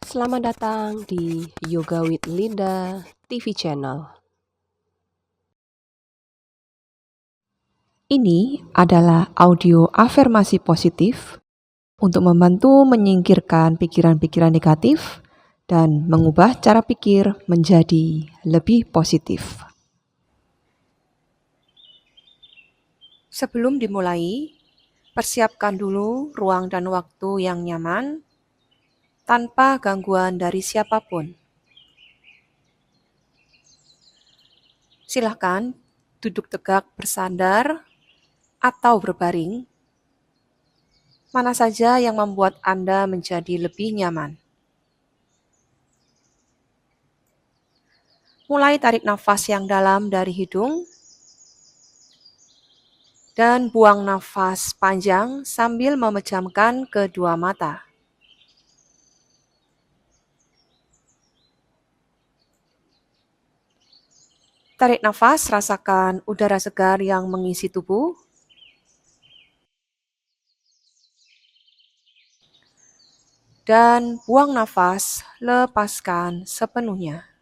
Selamat datang di Yoga with Linda TV channel. Ini adalah audio afirmasi positif untuk membantu menyingkirkan pikiran-pikiran negatif dan mengubah cara pikir menjadi lebih positif. Sebelum dimulai, persiapkan dulu ruang dan waktu yang nyaman tanpa gangguan dari siapapun. Silakan duduk tegak bersandar atau berbaring, mana saja yang membuat Anda menjadi lebih nyaman. Mulai tarik nafas yang dalam dari hidung dan buang nafas panjang sambil memejamkan kedua mata. Tarik nafas, rasakan udara segar yang mengisi tubuh. Dan buang nafas, lepaskan sepenuhnya.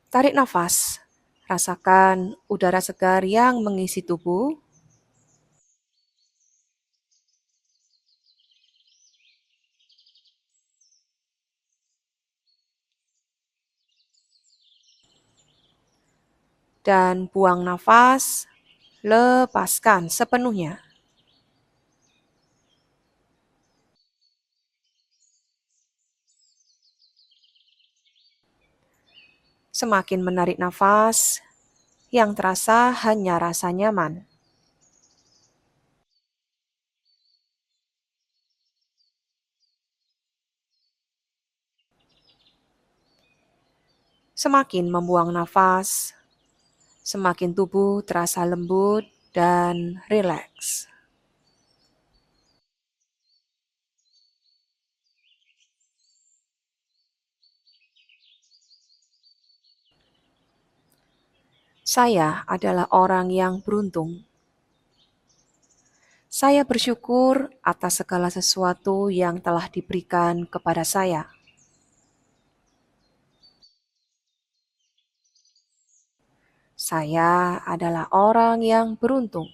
Tarik nafas, rasakan udara segar yang mengisi tubuh. Dan buang nafas, lepaskan sepenuhnya. Semakin menarik nafas, yang terasa hanya rasa nyaman. Semakin membuang nafas, semakin tubuh terasa lembut dan rileks. Saya adalah orang yang beruntung. Saya bersyukur atas segala sesuatu yang telah diberikan kepada saya. Saya adalah orang yang beruntung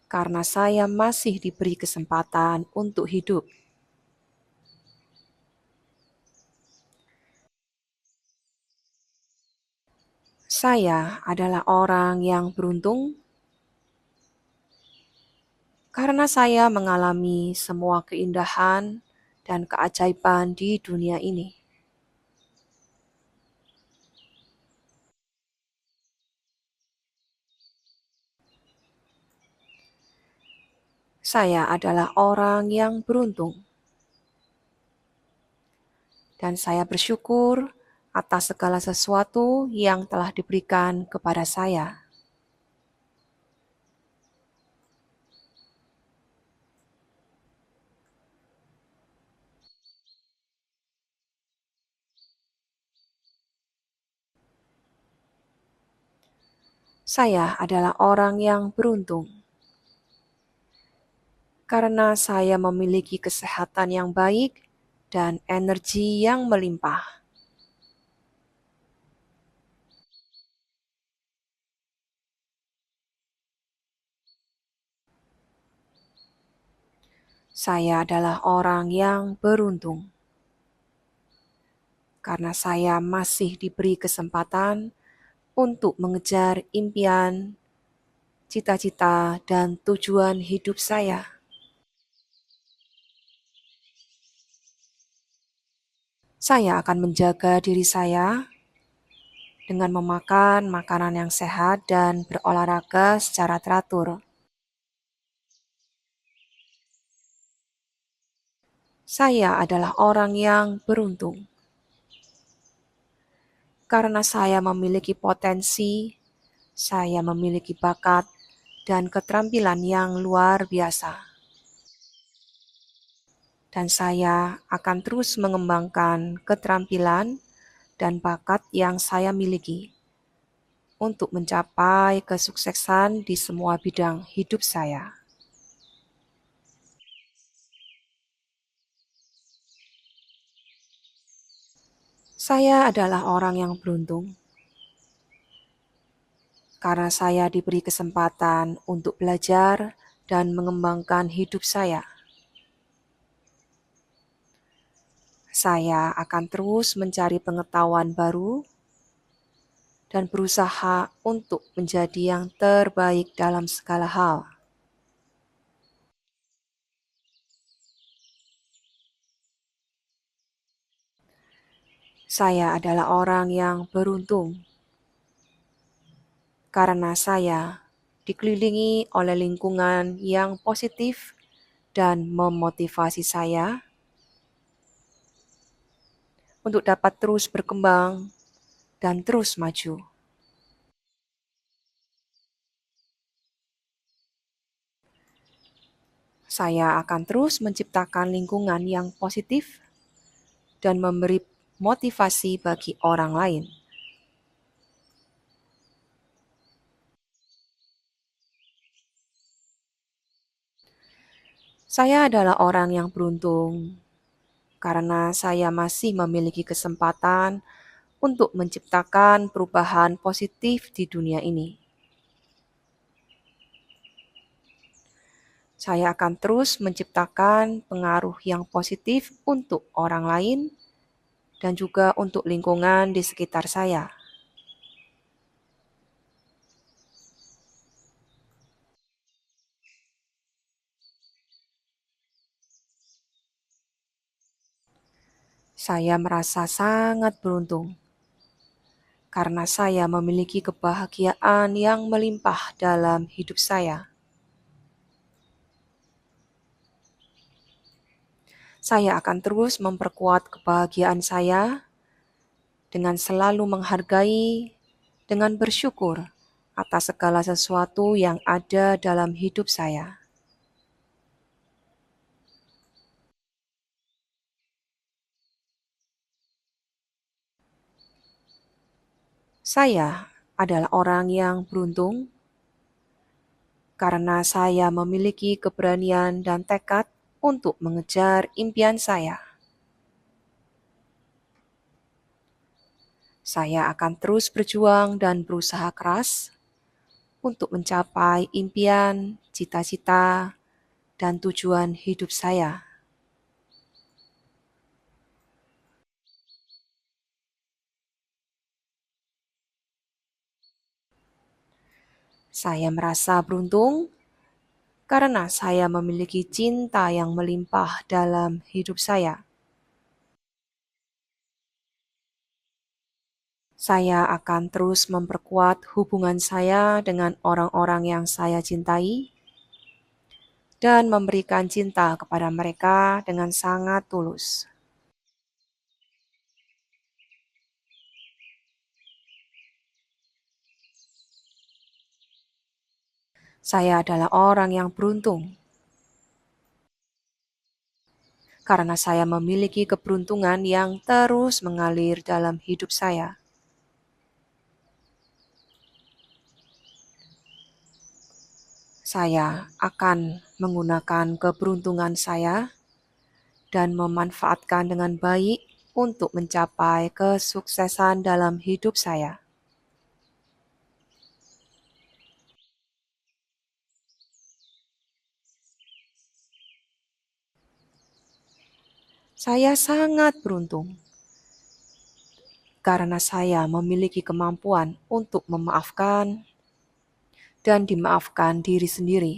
karena saya masih diberi kesempatan untuk hidup. Saya adalah orang yang beruntung karena saya mengalami semua keindahan dan keajaiban di dunia ini. Saya adalah orang yang beruntung, dan saya bersyukur atas segala sesuatu yang telah diberikan kepada saya. Saya adalah orang yang beruntung karena saya memiliki kesehatan yang baik dan energi yang melimpah. Saya adalah orang yang beruntung karena saya masih diberi kesempatan untuk mengejar impian, cita-cita, dan tujuan hidup saya. Saya akan menjaga diri saya dengan memakan makanan yang sehat dan berolahraga secara teratur. Saya adalah orang yang beruntung karena saya memiliki potensi, saya memiliki bakat dan keterampilan yang luar biasa. Dan saya akan terus mengembangkan keterampilan dan bakat yang saya miliki untuk mencapai kesuksesan di semua bidang hidup saya. Saya adalah orang yang beruntung karena saya diberi kesempatan untuk belajar dan mengembangkan hidup saya. Saya akan terus mencari pengetahuan baru dan berusaha untuk menjadi yang terbaik dalam segala hal. Saya adalah orang yang beruntung karena saya dikelilingi oleh lingkungan yang positif dan memotivasi saya untuk dapat terus berkembang dan terus maju. Saya akan terus menciptakan lingkungan yang positif dan memberi motivasi bagi orang lain. Saya adalah orang yang beruntung karena saya masih memiliki kesempatan untuk menciptakan perubahan positif di dunia ini. Saya akan terus menciptakan pengaruh yang positif untuk orang lain dan juga untuk lingkungan di sekitar saya. Saya merasa sangat beruntung karena saya memiliki kebahagiaan yang melimpah dalam hidup saya. Saya akan terus memperkuat kebahagiaan saya dengan selalu menghargai, dengan bersyukur atas segala sesuatu yang ada dalam hidup saya. Saya adalah orang yang beruntung karena saya memiliki keberanian dan tekad untuk mengejar impian saya. Saya akan terus berjuang dan berusaha keras untuk mencapai impian, cita-cita, dan tujuan hidup saya. Saya merasa beruntung karena saya memiliki cinta yang melimpah dalam hidup saya. Saya akan terus memperkuat hubungan saya dengan orang-orang yang saya cintai dan memberikan cinta kepada mereka dengan sangat tulus. Saya adalah orang yang beruntung karena saya memiliki keberuntungan yang terus mengalir dalam hidup saya. Saya akan menggunakan keberuntungan saya dan memanfaatkan dengan baik untuk mencapai kesuksesan dalam hidup saya. Saya sangat beruntung karena saya memiliki kemampuan untuk memaafkan dan dimaafkan diri sendiri.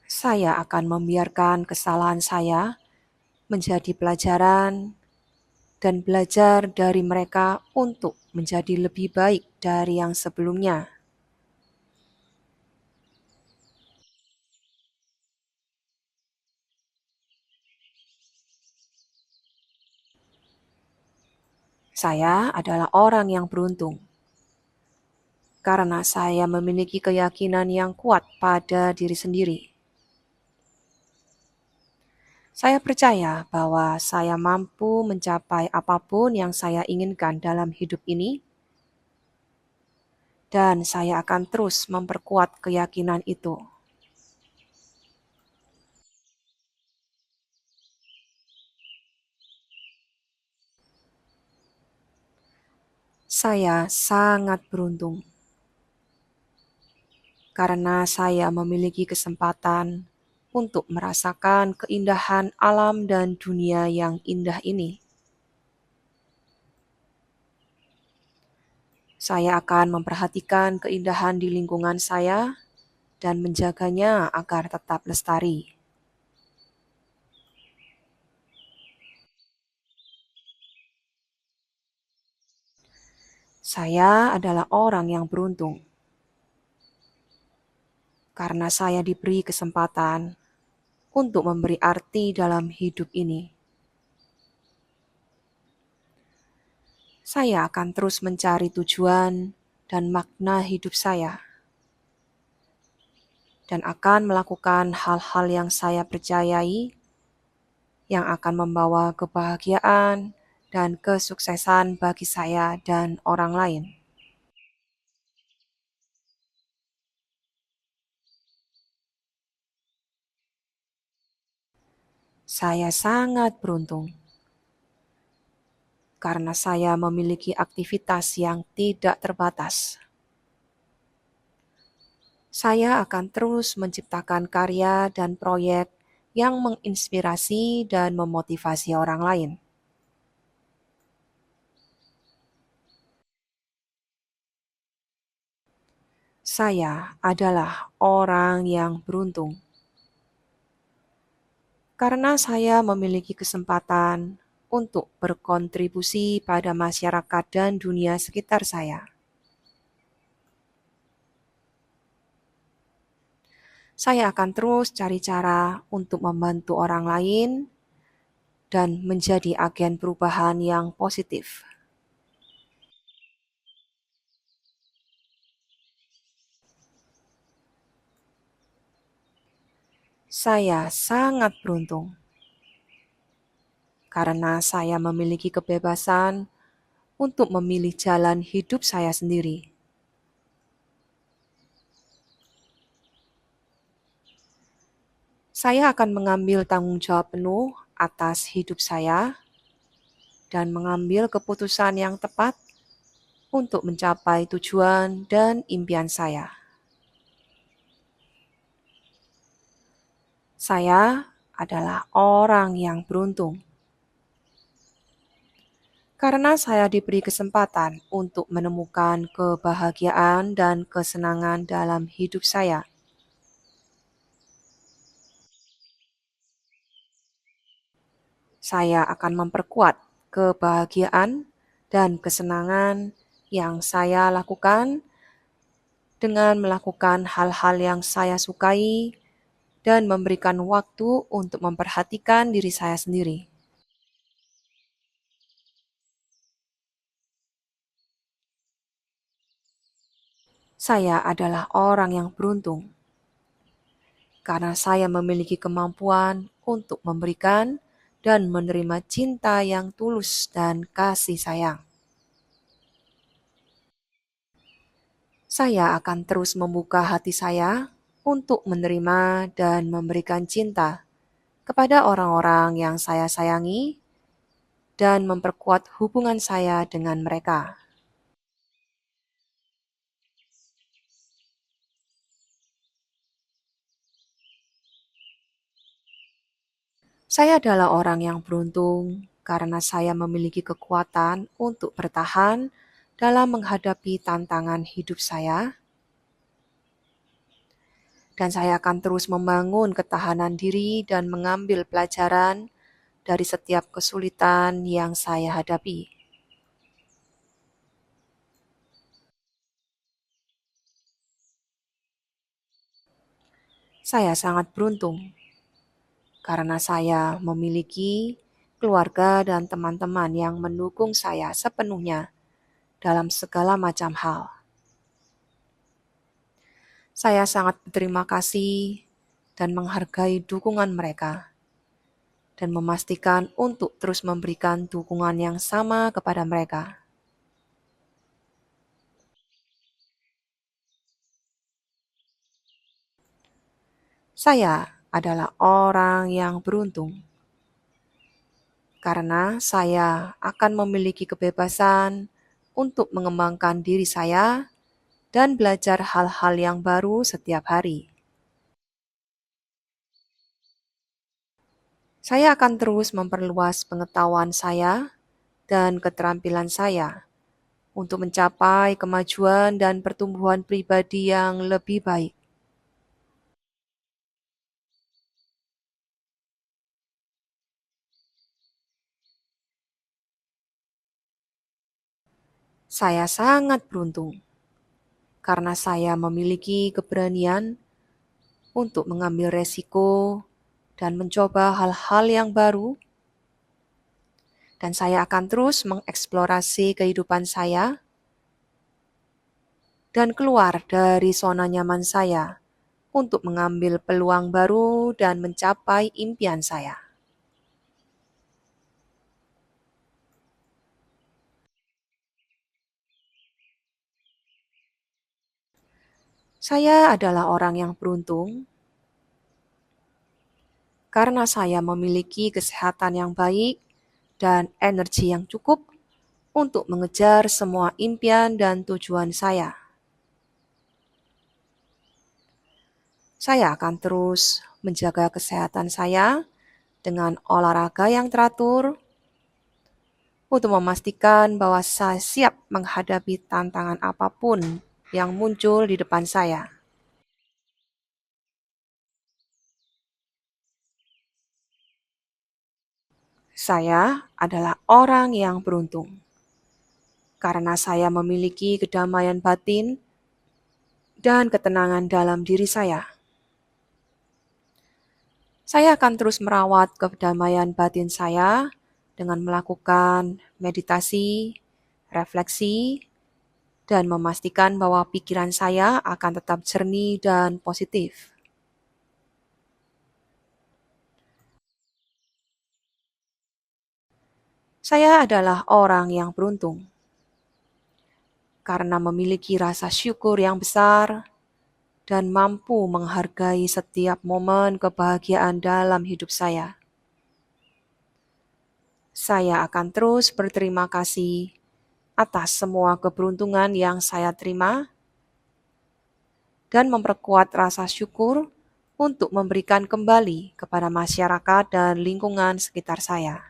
Saya akan membiarkan kesalahan saya menjadi pelajaran dan belajar dari mereka untuk menjadi lebih baik dari yang sebelumnya. Saya adalah orang yang beruntung karena saya memiliki keyakinan yang kuat pada diri sendiri. Saya percaya bahwa saya mampu mencapai apapun yang saya inginkan dalam hidup ini, dan saya akan terus memperkuat keyakinan itu. Saya sangat beruntung karena saya memiliki kesempatan untuk merasakan keindahan alam dan dunia yang indah ini. Saya akan memperhatikan keindahan di lingkungan saya dan menjaganya agar tetap lestari. Saya adalah orang yang beruntung karena saya diberi kesempatan untuk memberi arti dalam hidup ini. Saya akan terus mencari tujuan dan makna hidup saya, dan akan melakukan hal-hal yang saya percayai yang akan membawa kebahagiaan dan kesuksesan bagi saya dan orang lain. Saya sangat beruntung karena saya memiliki aktivitas yang tidak terbatas. Saya akan terus menciptakan karya dan proyek yang menginspirasi dan memotivasi orang lain. Saya adalah orang yang beruntung karena saya memiliki kesempatan untuk berkontribusi pada masyarakat dan dunia sekitar saya. Saya akan terus cari cara untuk membantu orang lain dan menjadi agen perubahan yang positif. Saya sangat beruntung karena saya memiliki kebebasan untuk memilih jalan hidup saya sendiri. Saya akan mengambil tanggung jawab penuh atas hidup saya dan mengambil keputusan yang tepat untuk mencapai tujuan dan impian saya. Saya adalah orang yang beruntung karena saya diberi kesempatan untuk menemukan kebahagiaan dan kesenangan dalam hidup saya. Saya akan memperkuat kebahagiaan dan kesenangan yang saya lakukan dengan melakukan hal-hal yang saya sukai dan memberikan waktu untuk memperhatikan diri saya sendiri. Saya adalah orang yang beruntung karena saya memiliki kemampuan untuk memberikan dan menerima cinta yang tulus dan kasih sayang. Saya akan terus membuka hati saya untuk menerima dan memberikan cinta kepada orang-orang yang saya sayangi dan memperkuat hubungan saya dengan mereka. Saya adalah orang yang beruntung karena saya memiliki kekuatan untuk bertahan dalam menghadapi tantangan hidup saya, dan saya akan terus membangun ketahanan diri dan mengambil pelajaran dari setiap kesulitan yang saya hadapi. Saya sangat beruntung karena saya memiliki keluarga dan teman-teman yang mendukung saya sepenuhnya dalam segala macam hal. Saya sangat berterima kasih dan menghargai dukungan mereka, dan memastikan untuk terus memberikan dukungan yang sama kepada mereka. Saya adalah orang yang beruntung karena saya akan memiliki kebebasan untuk mengembangkan diri saya dan belajar hal-hal yang baru setiap hari. Saya akan terus memperluas pengetahuan saya dan keterampilan saya untuk mencapai kemajuan dan pertumbuhan pribadi yang lebih baik. Saya sangat beruntung karena saya memiliki keberanian untuk mengambil resiko dan mencoba hal-hal yang baru, dan saya akan terus mengeksplorasi kehidupan saya dan keluar dari zona nyaman saya untuk mengambil peluang baru dan mencapai impian saya. Saya adalah orang yang beruntung karena saya memiliki kesehatan yang baik dan energi yang cukup untuk mengejar semua impian dan tujuan saya. Saya akan terus menjaga kesehatan saya dengan olahraga yang teratur untuk memastikan bahwa saya siap menghadapi tantangan apapun yang muncul di depan saya. Saya adalah orang yang beruntung karena saya memiliki kedamaian batin dan ketenangan dalam diri saya. Saya akan terus merawat kedamaian batin saya dengan melakukan meditasi, refleksi, dan memastikan bahwa pikiran saya akan tetap jernih dan positif. Saya adalah orang yang beruntung karena memiliki rasa syukur yang besar dan mampu menghargai setiap momen kebahagiaan dalam hidup saya. Saya akan terus berterima kasih atas semua keberuntungan yang saya terima dan memperkuat rasa syukur untuk memberikan kembali kepada masyarakat dan lingkungan sekitar saya.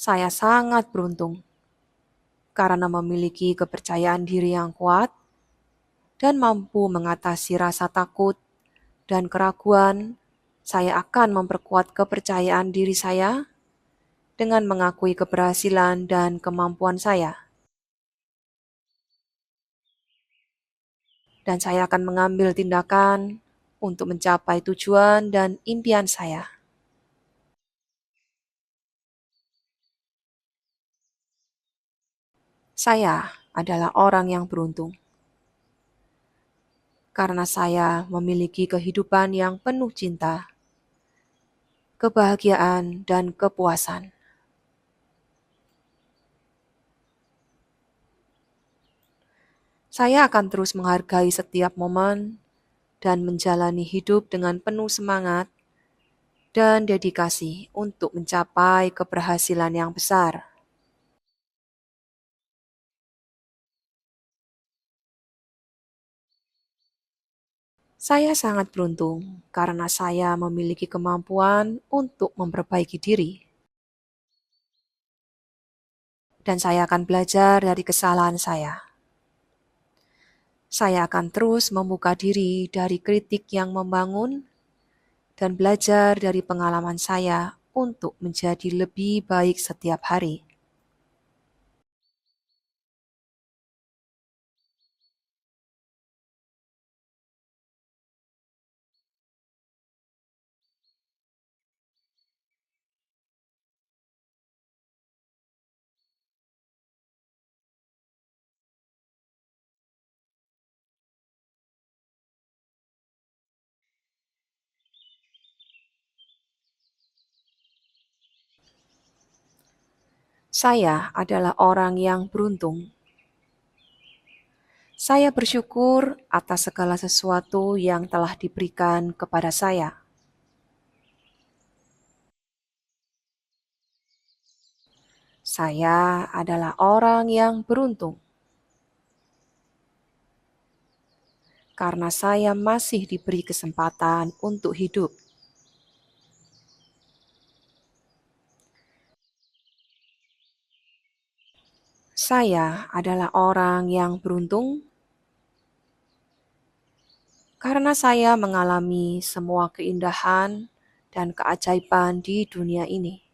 Saya sangat beruntung karena memiliki kepercayaan diri yang kuat dan mampu mengatasi rasa takut dan keraguan. Saya akan memperkuat kepercayaan diri saya dengan mengakui keberhasilan dan kemampuan saya. Dan saya akan mengambil tindakan untuk mencapai tujuan dan impian saya. Saya adalah orang yang beruntung karena saya memiliki kehidupan yang penuh cinta, kebahagiaan, dan kepuasan. Saya akan terus menghargai setiap momen dan menjalani hidup dengan penuh semangat dan dedikasi untuk mencapai keberhasilan yang besar. Saya sangat beruntung karena saya memiliki kemampuan untuk memperbaiki diri, dan saya akan belajar dari kesalahan saya. Saya akan terus membuka diri dari kritik yang membangun dan belajar dari pengalaman saya untuk menjadi lebih baik setiap hari. Saya adalah orang yang beruntung. Saya bersyukur atas segala sesuatu yang telah diberikan kepada saya. Saya adalah orang yang beruntung karena saya masih diberi kesempatan untuk hidup. Saya adalah orang yang beruntung karena saya mengalami semua keindahan dan keajaiban di dunia ini.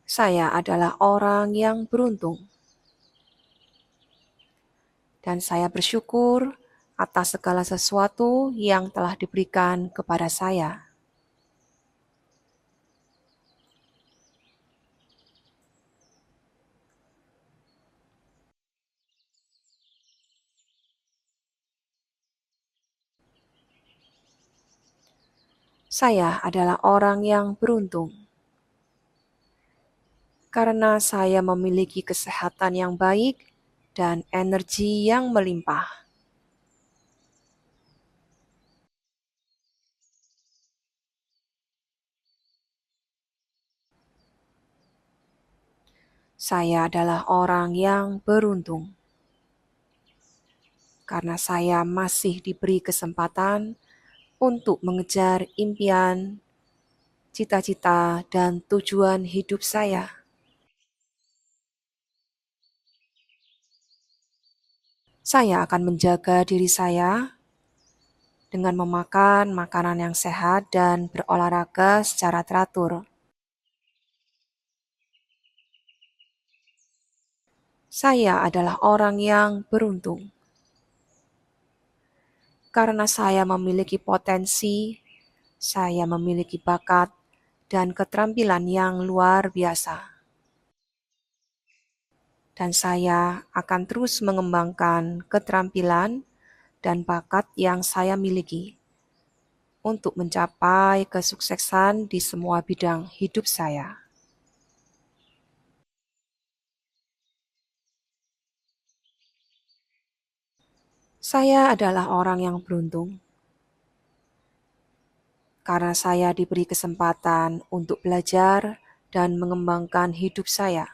Saya adalah orang yang beruntung, dan saya bersyukur atas segala sesuatu yang telah diberikan kepada saya. Saya adalah orang yang beruntung karena saya memiliki kesehatan yang baik dan energi yang melimpah. Saya adalah orang yang beruntung karena saya masih diberi kesempatan untuk mengejar impian, cita-cita, dan tujuan hidup saya. Saya akan menjaga diri saya dengan memakan makanan yang sehat dan berolahraga secara teratur. Saya adalah orang yang beruntung karena saya memiliki potensi, saya memiliki bakat, dan keterampilan yang luar biasa. Dan saya akan terus mengembangkan keterampilan dan bakat yang saya miliki untuk mencapai kesuksesan di semua bidang hidup saya. Saya adalah orang yang beruntung karena saya diberi kesempatan untuk belajar dan mengembangkan hidup saya.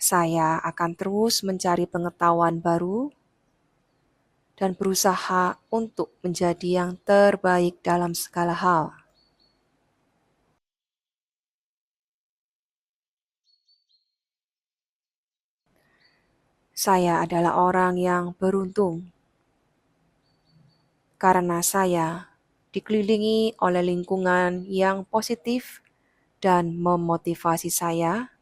Saya akan terus mencari pengetahuan baru dan berusaha untuk menjadi yang terbaik dalam segala hal. Saya adalah orang yang beruntung karena saya dikelilingi oleh lingkungan yang positif dan memotivasi saya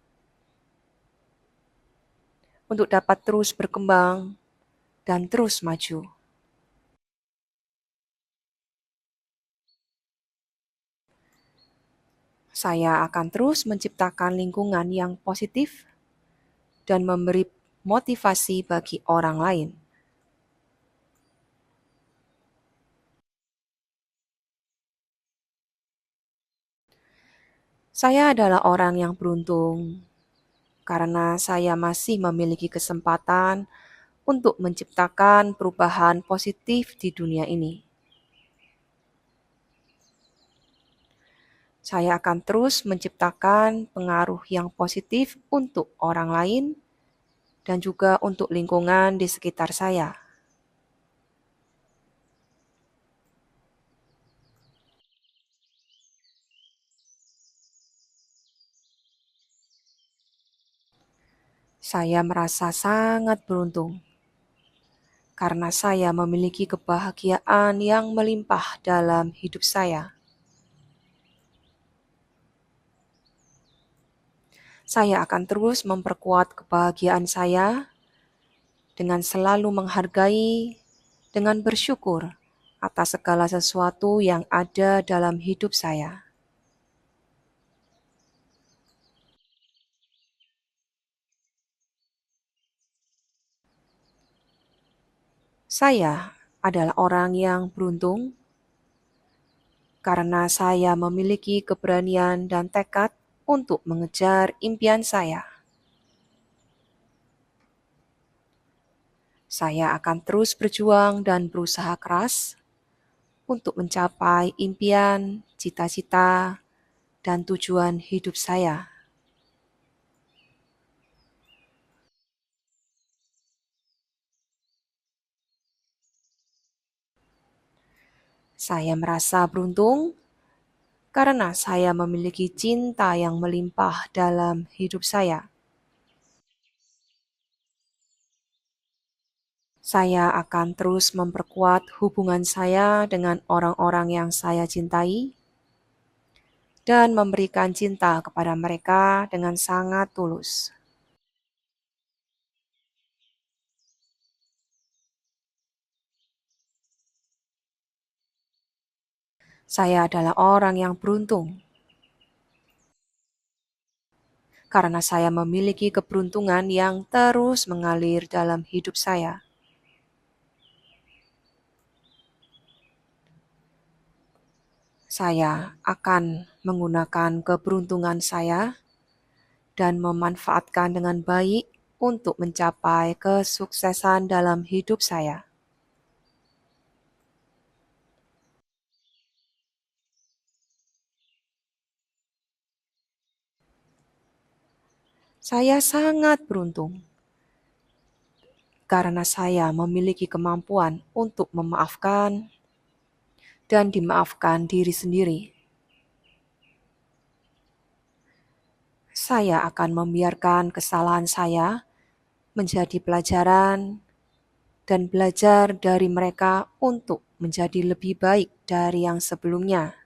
untuk dapat terus berkembang dan terus maju. Saya akan terus menciptakan lingkungan yang positif dan memberi motivasi bagi orang lain. Saya adalah orang yang beruntung karena saya masih memiliki kesempatan untuk menciptakan perubahan positif di dunia ini. Saya akan terus menciptakan pengaruh yang positif untuk orang lain dan juga untuk lingkungan di sekitar saya. Saya merasa sangat beruntung karena saya memiliki kebahagiaan yang melimpah dalam hidup saya. Saya akan terus memperkuat kebahagiaan saya dengan selalu menghargai, dengan bersyukur atas segala sesuatu yang ada dalam hidup saya. Saya adalah orang yang beruntung karena saya memiliki keberanian dan tekad untuk mengejar impian saya. Saya akan terus berjuang dan berusaha keras untuk mencapai impian, cita-cita, dan tujuan hidup saya. Saya merasa beruntung karena saya memiliki cinta yang melimpah dalam hidup saya. Saya akan terus memperkuat hubungan saya dengan orang-orang yang saya cintai dan memberikan cinta kepada mereka dengan sangat tulus. Saya adalah orang yang beruntung karena saya memiliki keberuntungan yang terus mengalir dalam hidup saya. Saya akan menggunakan keberuntungan saya dan memanfaatkan dengan baik untuk mencapai kesuksesan dalam hidup saya. Saya sangat beruntung karena saya memiliki kemampuan untuk memaafkan dan dimaafkan diri sendiri. Saya akan membiarkan kesalahan saya menjadi pelajaran dan belajar dari mereka untuk menjadi lebih baik dari yang sebelumnya.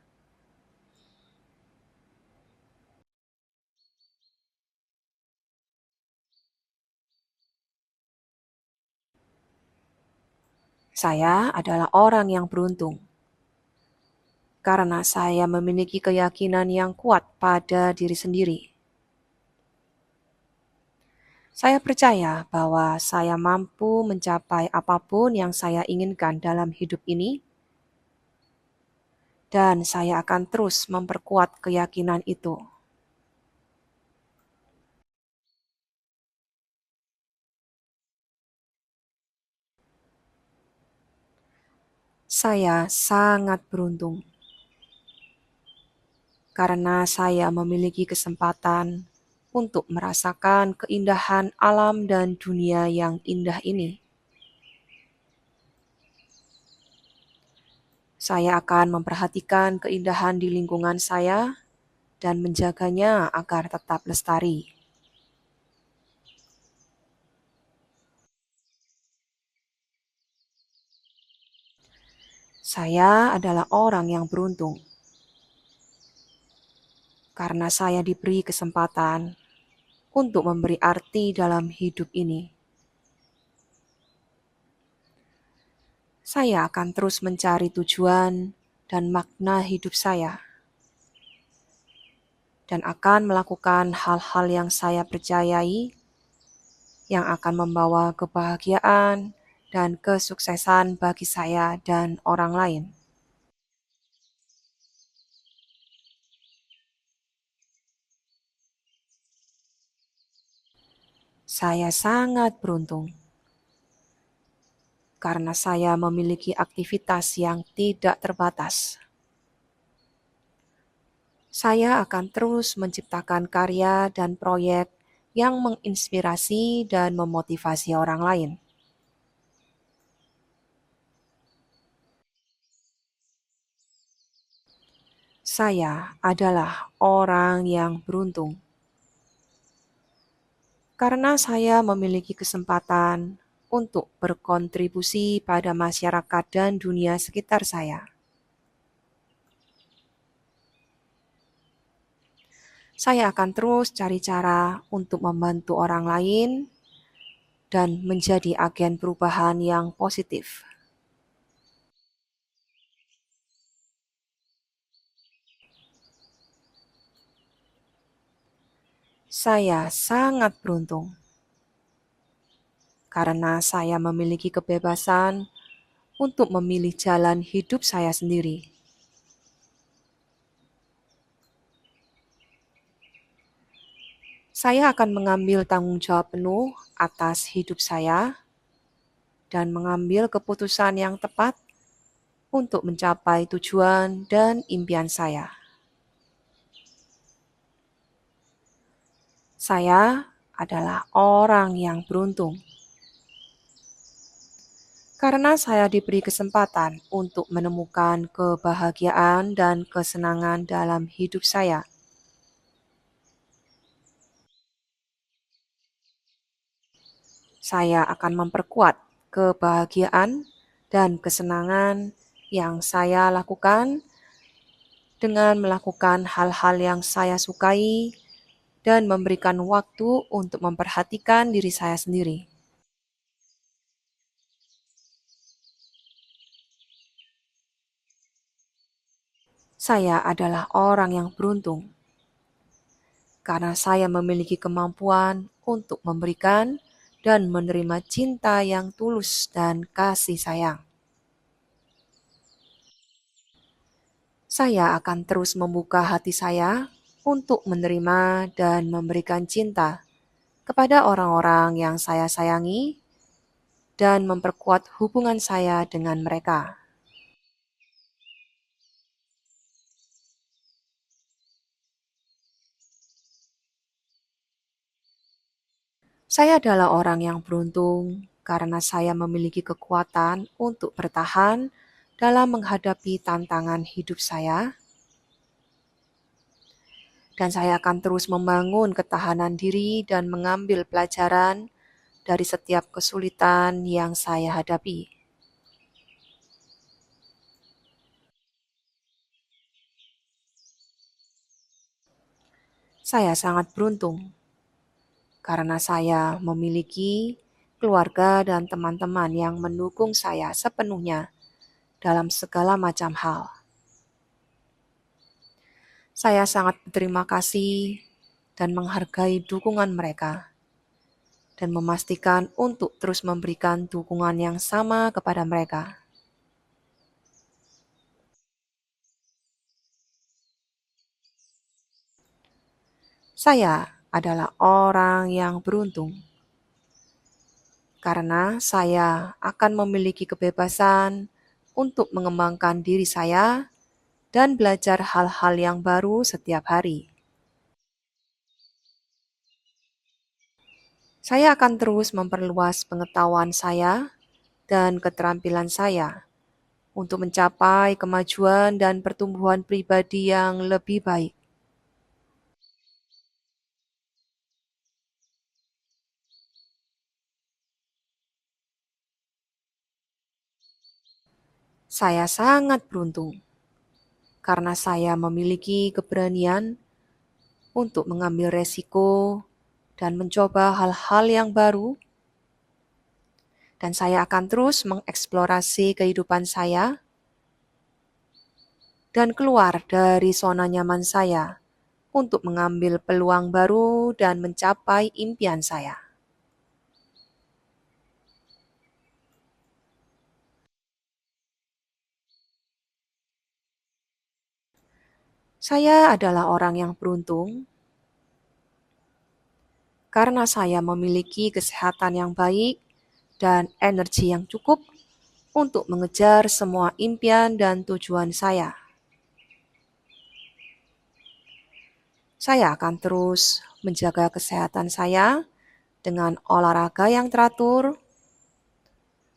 Saya adalah orang yang beruntung karena saya memiliki keyakinan yang kuat pada diri sendiri. Saya percaya bahwa saya mampu mencapai apapun yang saya inginkan dalam hidup ini, dan saya akan terus memperkuat keyakinan itu. Saya sangat beruntung karena saya memiliki kesempatan untuk merasakan keindahan alam dan dunia yang indah ini. Saya akan memperhatikan keindahan di lingkungan saya dan menjaganya agar tetap lestari. Saya adalah orang yang beruntung karena saya diberi kesempatan untuk memberi arti dalam hidup ini. Saya akan terus mencari tujuan dan makna hidup saya, dan akan melakukan hal-hal yang saya percayai yang akan membawa kebahagiaan dan kesuksesan bagi saya dan orang lain. Saya sangat beruntung karena saya memiliki aktivitas yang tidak terbatas. Saya akan terus menciptakan karya dan proyek yang menginspirasi dan memotivasi orang lain. Saya adalah orang yang beruntung karena saya memiliki kesempatan untuk berkontribusi pada masyarakat dan dunia sekitar saya. Saya akan terus cari cara untuk membantu orang lain dan menjadi agen perubahan yang positif. Saya sangat beruntung karena saya memiliki kebebasan untuk memilih jalan hidup saya sendiri. Saya akan mengambil tanggung jawab penuh atas hidup saya dan mengambil keputusan yang tepat untuk mencapai tujuan dan impian saya. Saya adalah orang yang beruntung karena saya diberi kesempatan untuk menemukan kebahagiaan dan kesenangan dalam hidup saya. Saya akan memperkuat kebahagiaan dan kesenangan yang saya lakukan dengan melakukan hal-hal yang saya sukai dan memberikan waktu untuk memperhatikan diri saya sendiri. Saya adalah orang yang beruntung karena saya memiliki kemampuan untuk memberikan dan menerima cinta yang tulus dan kasih sayang. Saya akan terus membuka hati saya untuk menerima dan memberikan cinta kepada orang-orang yang saya sayangi dan memperkuat hubungan saya dengan mereka. Saya adalah orang yang beruntung karena saya memiliki kekuatan untuk bertahan dalam menghadapi tantangan hidup saya, dan saya akan terus membangun ketahanan diri dan mengambil pelajaran dari setiap kesulitan yang saya hadapi. Saya sangat beruntung karena saya memiliki keluarga dan teman-teman yang mendukung saya sepenuhnya dalam segala macam hal. Saya sangat berterima kasih dan menghargai dukungan mereka, dan memastikan untuk terus memberikan dukungan yang sama kepada mereka. Saya adalah orang yang beruntung karena saya akan memiliki kebebasan untuk mengembangkan diri saya dan belajar hal-hal yang baru setiap hari. Saya akan terus memperluas pengetahuan saya dan keterampilan saya untuk mencapai kemajuan dan pertumbuhan pribadi yang lebih baik. Saya sangat beruntung karena saya memiliki keberanian untuk mengambil resiko dan mencoba hal-hal yang baru, dan saya akan terus mengeksplorasi kehidupan saya dan keluar dari zona nyaman saya untuk mengambil peluang baru dan mencapai impian saya. Saya adalah orang yang beruntung karena saya memiliki kesehatan yang baik dan energi yang cukup untuk mengejar semua impian dan tujuan saya. Saya akan terus menjaga kesehatan saya dengan olahraga yang teratur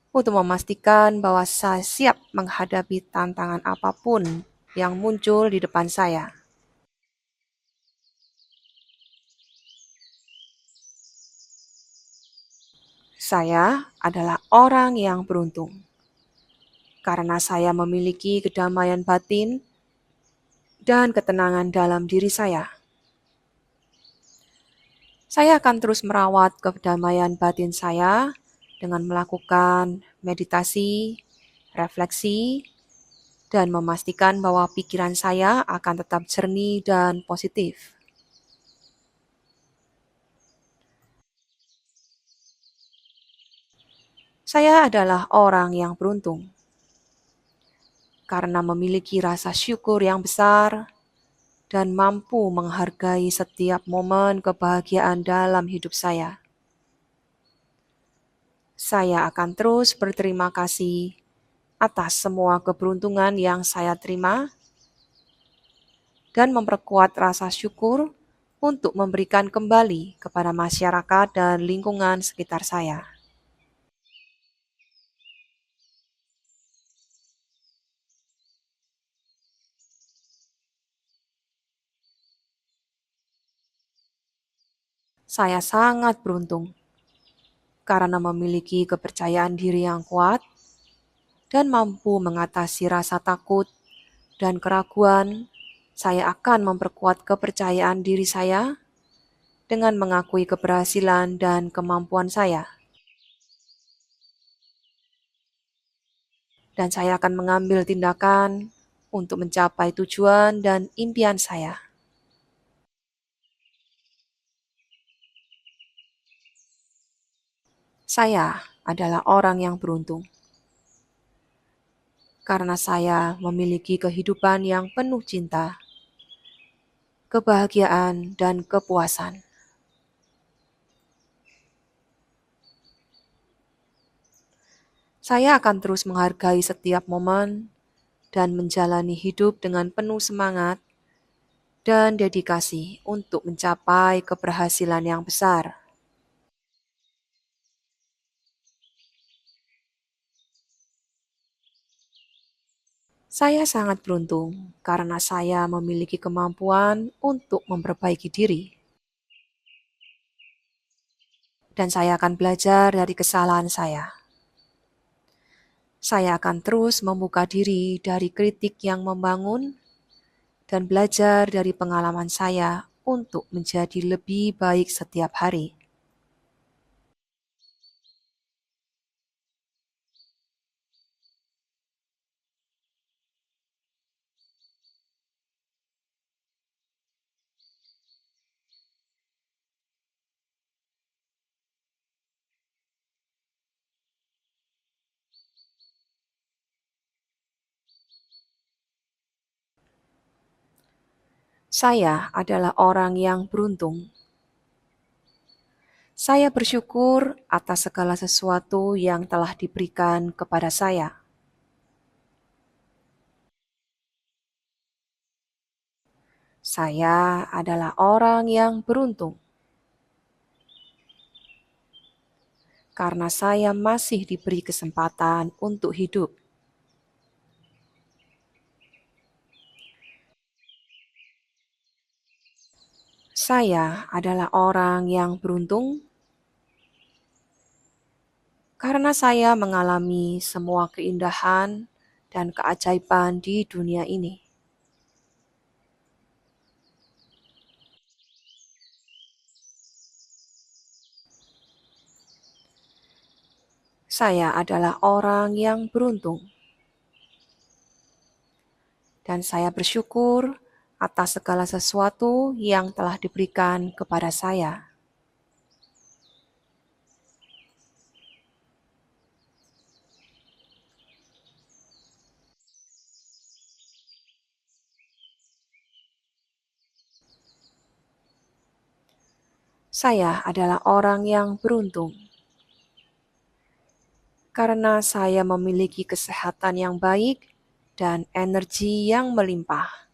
untuk memastikan bahwa saya siap menghadapi tantangan apapun yang muncul di depan saya. Saya adalah orang yang beruntung karena saya memiliki kedamaian batin dan ketenangan dalam diri saya. Saya akan terus merawat kedamaian batin saya dengan melakukan meditasi, refleksi, dan memastikan bahwa pikiran saya akan tetap jernih dan positif. Saya adalah orang yang beruntung karena memiliki rasa syukur yang besar dan mampu menghargai setiap momen kebahagiaan dalam hidup saya. Saya akan terus berterima kasih atas semua keberuntungan yang saya terima dan memperkuat rasa syukur untuk memberikan kembali kepada masyarakat dan lingkungan sekitar saya. Saya sangat beruntung karena memiliki kepercayaan diri yang kuat dan mampu mengatasi rasa takut dan keraguan. Saya akan memperkuat kepercayaan diri saya dengan mengakui keberhasilan dan kemampuan saya. Dan saya akan mengambil tindakan untuk mencapai tujuan dan impian saya. Saya adalah orang yang beruntung karena saya memiliki kehidupan yang penuh cinta, kebahagiaan, dan kepuasan. Saya akan terus menghargai setiap momen dan menjalani hidup dengan penuh semangat dan dedikasi untuk mencapai keberhasilan yang besar. Saya sangat beruntung karena saya memiliki kemampuan untuk memperbaiki diri, dan saya akan belajar dari kesalahan saya. Saya akan terus membuka diri dari kritik yang membangun dan belajar dari pengalaman saya untuk menjadi lebih baik setiap hari. Saya adalah orang yang beruntung. Saya bersyukur atas segala sesuatu yang telah diberikan kepada saya. Saya adalah orang yang beruntung karena saya masih diberi kesempatan untuk hidup. Saya adalah orang yang beruntung karena saya mengalami semua keindahan dan keajaiban di dunia ini. Saya adalah orang yang beruntung, dan saya bersyukur atas segala sesuatu yang telah diberikan kepada saya. Saya adalah orang yang beruntung karena saya memiliki kesehatan yang baik dan energi yang melimpah.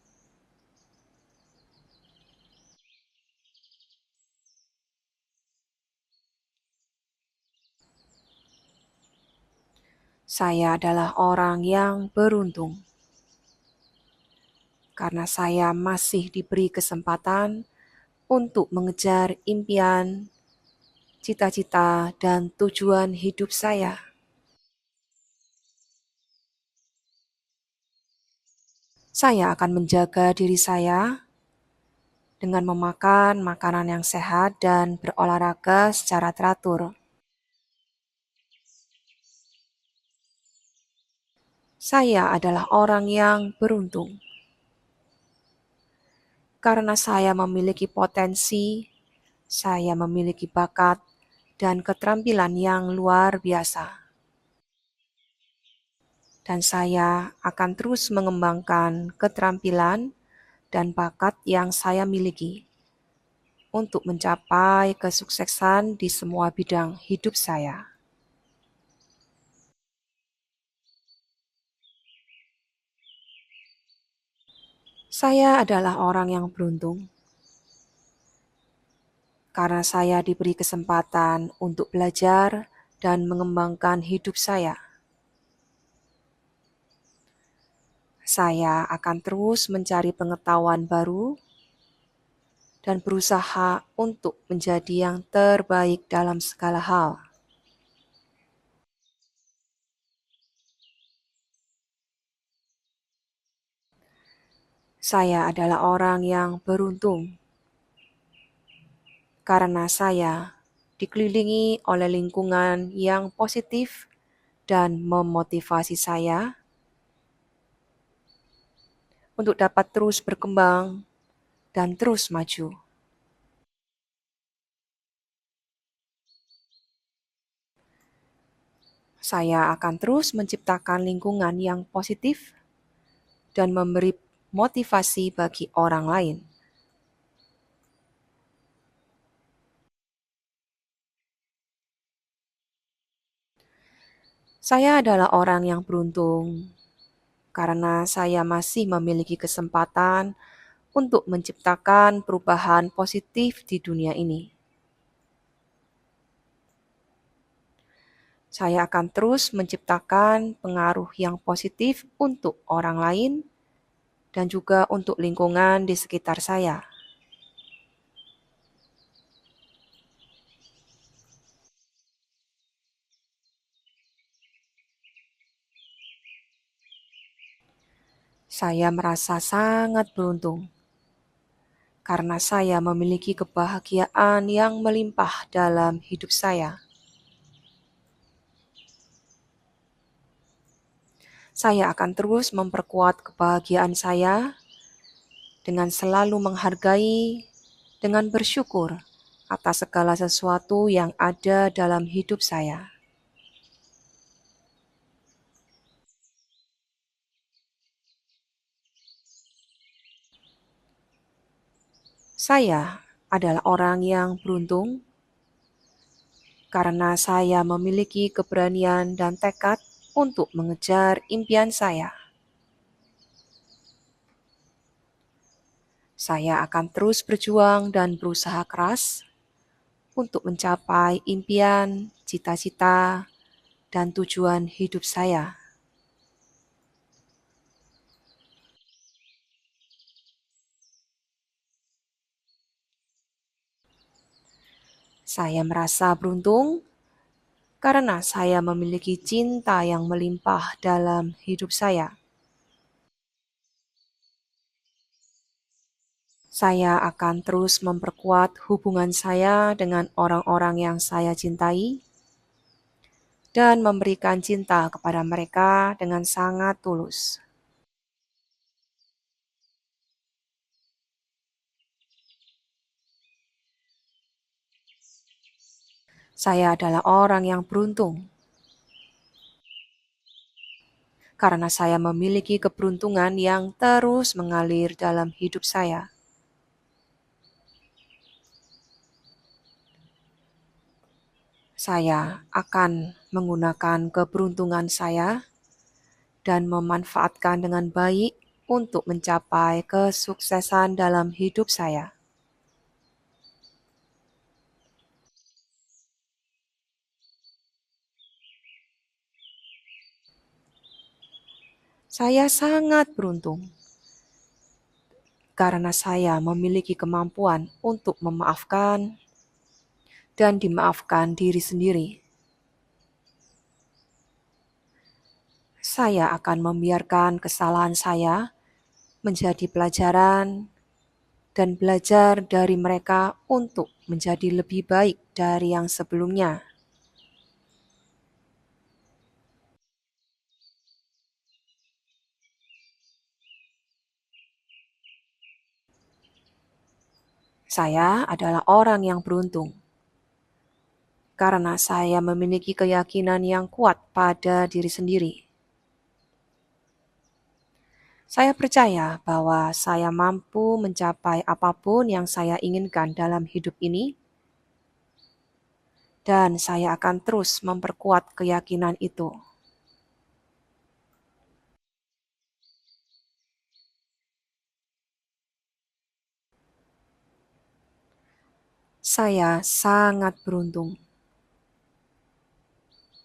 Saya adalah orang yang beruntung karena saya masih diberi kesempatan untuk mengejar impian, cita-cita, dan tujuan hidup saya. Saya akan menjaga diri saya dengan memakan makanan yang sehat dan berolahraga secara teratur. Saya adalah orang yang beruntung karena saya memiliki potensi, saya memiliki bakat, dan keterampilan yang luar biasa. dan saya akan terus mengembangkan keterampilan dan bakat yang saya miliki untuk mencapai kesuksesan di semua bidang hidup saya. Saya adalah orang yang beruntung karena saya diberi kesempatan untuk belajar dan mengembangkan hidup saya. Saya akan terus mencari pengetahuan baru dan berusaha untuk menjadi yang terbaik dalam segala hal. Saya adalah orang yang beruntung karena saya dikelilingi oleh lingkungan yang positif dan memotivasi saya untuk dapat terus berkembang dan terus maju. Saya akan terus menciptakan lingkungan yang positif dan memberi motivasi bagi orang lain. Saya adalah orang yang beruntung karena saya masih memiliki kesempatan untuk menciptakan perubahan positif di dunia ini. Saya akan terus menciptakan pengaruh yang positif untuk orang lain dan juga untuk lingkungan di sekitar saya. Saya merasa sangat beruntung karena saya memiliki kebahagiaan yang melimpah dalam hidup saya. Saya akan terus memperkuat kebahagiaan saya dengan selalu menghargai, dengan bersyukur atas segala sesuatu yang ada dalam hidup saya. Saya adalah orang yang beruntung karena saya memiliki keberanian dan tekad untuk mengejar impian saya. Saya akan terus berjuang dan berusaha keras untuk mencapai impian, cita-cita, dan tujuan hidup saya. Saya merasa beruntung karena saya memiliki cinta yang melimpah dalam hidup saya. Saya akan terus memperkuat hubungan saya dengan orang-orang yang saya cintai dan memberikan cinta kepada mereka dengan sangat tulus. Saya adalah orang yang beruntung karena saya memiliki keberuntungan yang terus mengalir dalam hidup saya. Saya akan menggunakan keberuntungan saya dan memanfaatkan dengan baik untuk mencapai kesuksesan dalam hidup saya. Saya sangat beruntung karena saya memiliki kemampuan untuk memaafkan dan dimaafkan diri sendiri. Saya akan membiarkan kesalahan saya menjadi pelajaran dan belajar dari mereka untuk menjadi lebih baik dari yang sebelumnya. Saya adalah orang yang beruntung karena saya memiliki keyakinan yang kuat pada diri sendiri. Saya percaya bahwa saya mampu mencapai apapun yang saya inginkan dalam hidup ini, dan saya akan terus memperkuat keyakinan itu. Saya sangat beruntung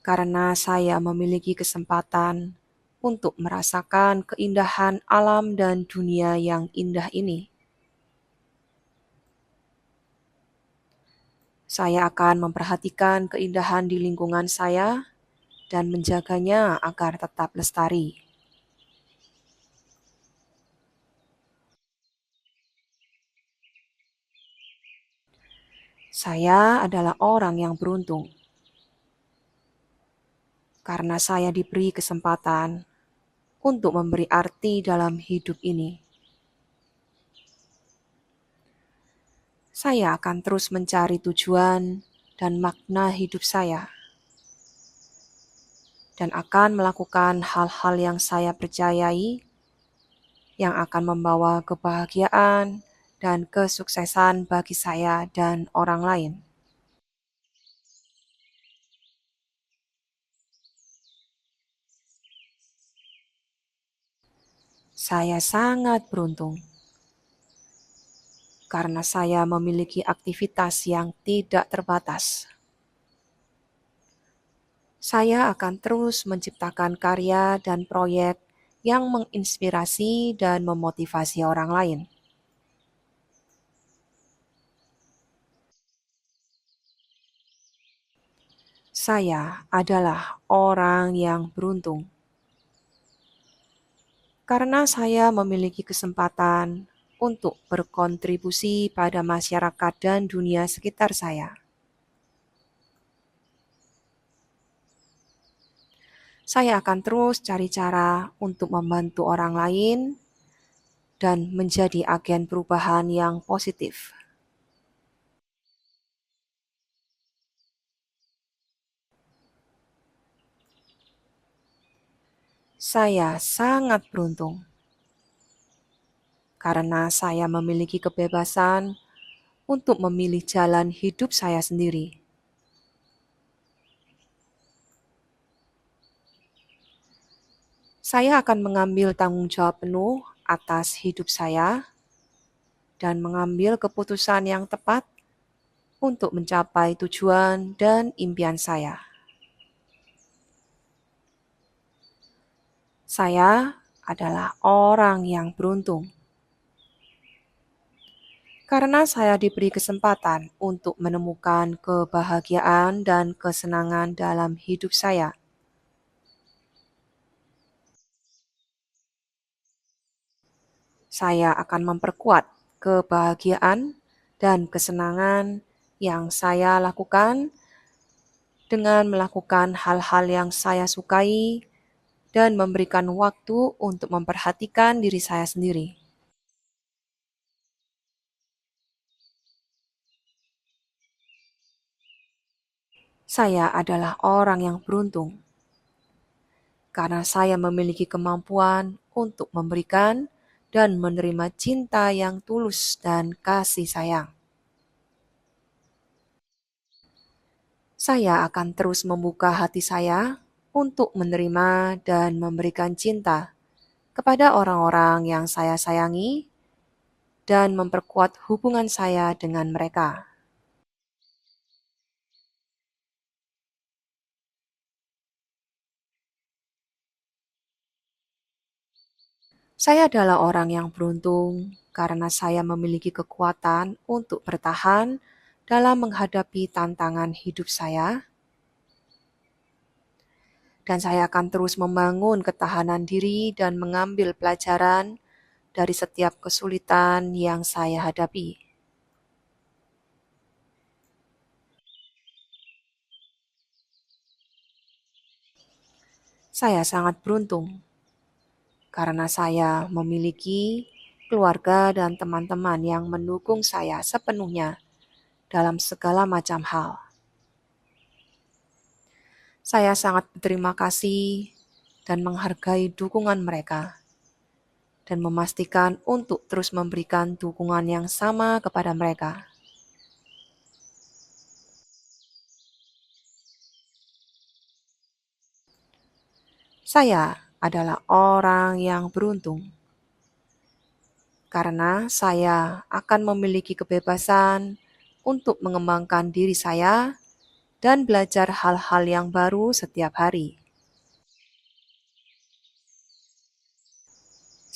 karena saya memiliki kesempatan untuk merasakan keindahan alam dan dunia yang indah ini. Saya akan memperhatikan keindahan di lingkungan saya dan menjaganya agar tetap lestari. Saya adalah orang yang beruntung karena saya diberi kesempatan untuk memberi arti dalam hidup ini. Saya akan terus mencari tujuan dan makna hidup saya, dan akan melakukan hal-hal yang saya percayai yang akan membawa kebahagiaan dan kesuksesan bagi saya dan orang lain. Saya sangat beruntung karena saya memiliki aktivitas yang tidak terbatas. Saya akan terus menciptakan karya dan proyek yang menginspirasi dan memotivasi orang lain. Saya adalah orang yang beruntung karena saya memiliki kesempatan untuk berkontribusi pada masyarakat dan dunia sekitar saya. Saya akan terus cari cara untuk membantu orang lain dan menjadi agen perubahan yang positif. Saya sangat beruntung karena saya memiliki kebebasan untuk memilih jalan hidup saya sendiri. Saya akan mengambil tanggung jawab penuh atas hidup saya dan mengambil keputusan yang tepat untuk mencapai tujuan dan impian saya. Saya adalah orang yang beruntung karena saya diberi kesempatan untuk menemukan kebahagiaan dan kesenangan dalam hidup saya. Saya akan memperkuat kebahagiaan dan kesenangan yang saya lakukan dengan melakukan hal-hal yang saya sukai dan memberikan waktu untuk memperhatikan diri saya sendiri. Saya adalah orang yang beruntung karena saya memiliki kemampuan untuk memberikan dan menerima cinta yang tulus dan kasih sayang. Saya akan terus membuka hati saya untuk menerima dan memberikan cinta kepada orang-orang yang saya sayangi dan memperkuat hubungan saya dengan mereka. Saya adalah orang yang beruntung karena saya memiliki kekuatan untuk bertahan dalam menghadapi tantangan hidup saya, dan saya akan terus membangun ketahanan diri dan mengambil pelajaran dari setiap kesulitan yang saya hadapi. Saya sangat beruntung karena saya memiliki keluarga dan teman-teman yang mendukung saya sepenuhnya dalam segala macam hal. Saya sangat berterima kasih dan menghargai dukungan mereka. dan memastikan untuk terus memberikan dukungan yang sama kepada mereka. Saya adalah orang yang beruntung karena saya akan memiliki kebebasan untuk mengembangkan diri saya dan belajar hal-hal yang baru setiap hari.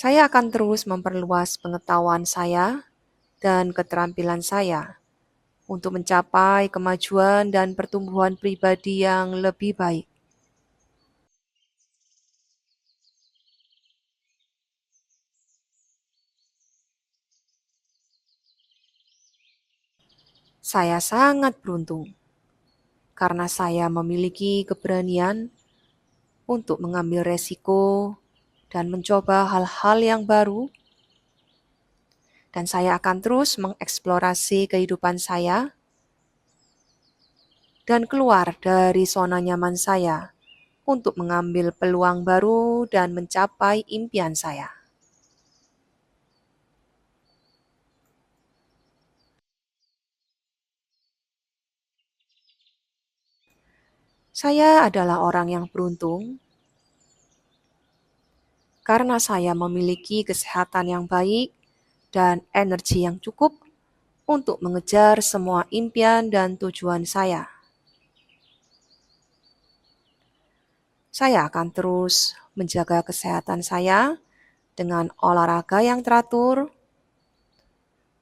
Saya akan terus memperluas pengetahuan saya dan keterampilan saya untuk mencapai kemajuan dan pertumbuhan pribadi yang lebih baik. Saya sangat beruntung karena saya memiliki keberanian untuk mengambil resiko dan mencoba hal-hal yang baru, dan saya akan terus mengeksplorasi kehidupan saya dan keluar dari zona nyaman saya untuk mengambil peluang baru dan mencapai impian saya. Saya adalah orang yang beruntung karena saya memiliki kesehatan yang baik dan energi yang cukup untuk mengejar semua impian dan tujuan saya. Saya akan terus menjaga kesehatan saya dengan olahraga yang teratur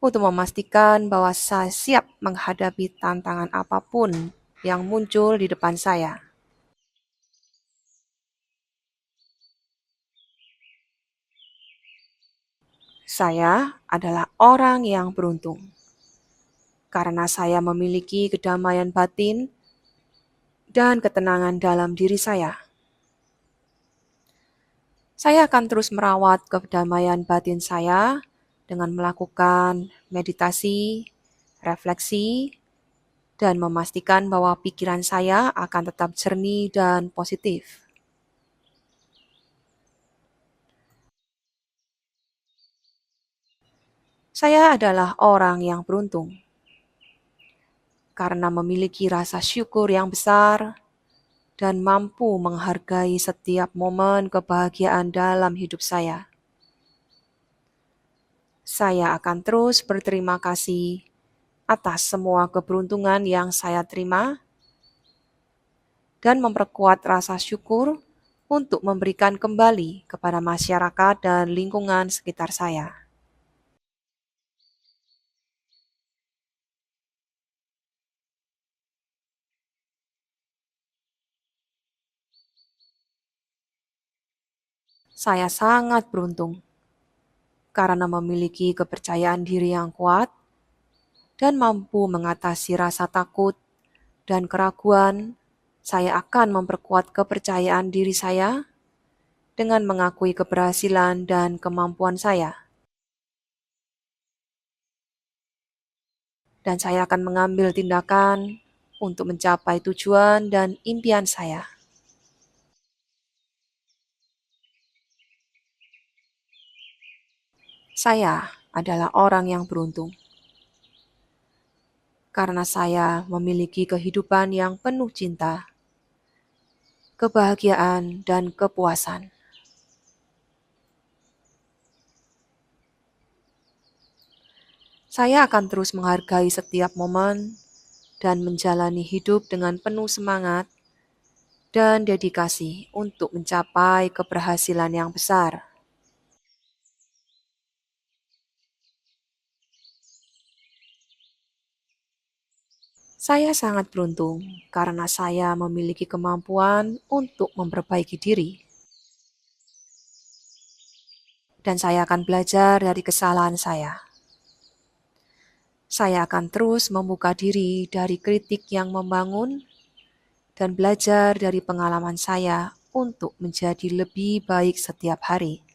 untuk memastikan bahwa saya siap menghadapi tantangan apapun yang muncul di depan saya. Saya adalah orang yang beruntung karena saya memiliki kedamaian batin dan ketenangan dalam diri saya. Saya akan terus merawat kedamaian batin saya dengan melakukan meditasi, refleksi, dan memastikan bahwa pikiran saya akan tetap jernih dan positif. Saya adalah orang yang beruntung karena memiliki rasa syukur yang besar dan mampu menghargai setiap momen kebahagiaan dalam hidup saya. Saya akan terus berterima kasih atas semua keberuntungan yang saya terima dan memperkuat rasa syukur untuk memberikan kembali kepada masyarakat dan lingkungan sekitar saya. Saya sangat beruntung karena memiliki kepercayaan diri yang kuat dan mampu mengatasi rasa takut dan keraguan. Saya akan memperkuat kepercayaan diri saya dengan mengakui keberhasilan dan kemampuan saya. Dan saya akan mengambil tindakan untuk mencapai tujuan dan impian saya. Saya adalah orang yang beruntung karena saya memiliki kehidupan yang penuh cinta, kebahagiaan, dan kepuasan. Saya akan terus menghargai setiap momen dan menjalani hidup dengan penuh semangat dan dedikasi untuk mencapai keberhasilan yang besar. Saya sangat beruntung karena saya memiliki kemampuan untuk memperbaiki diri. Dan saya akan belajar dari kesalahan saya. Saya akan terus membuka diri dari kritik yang membangun dan belajar dari pengalaman saya untuk menjadi lebih baik setiap hari.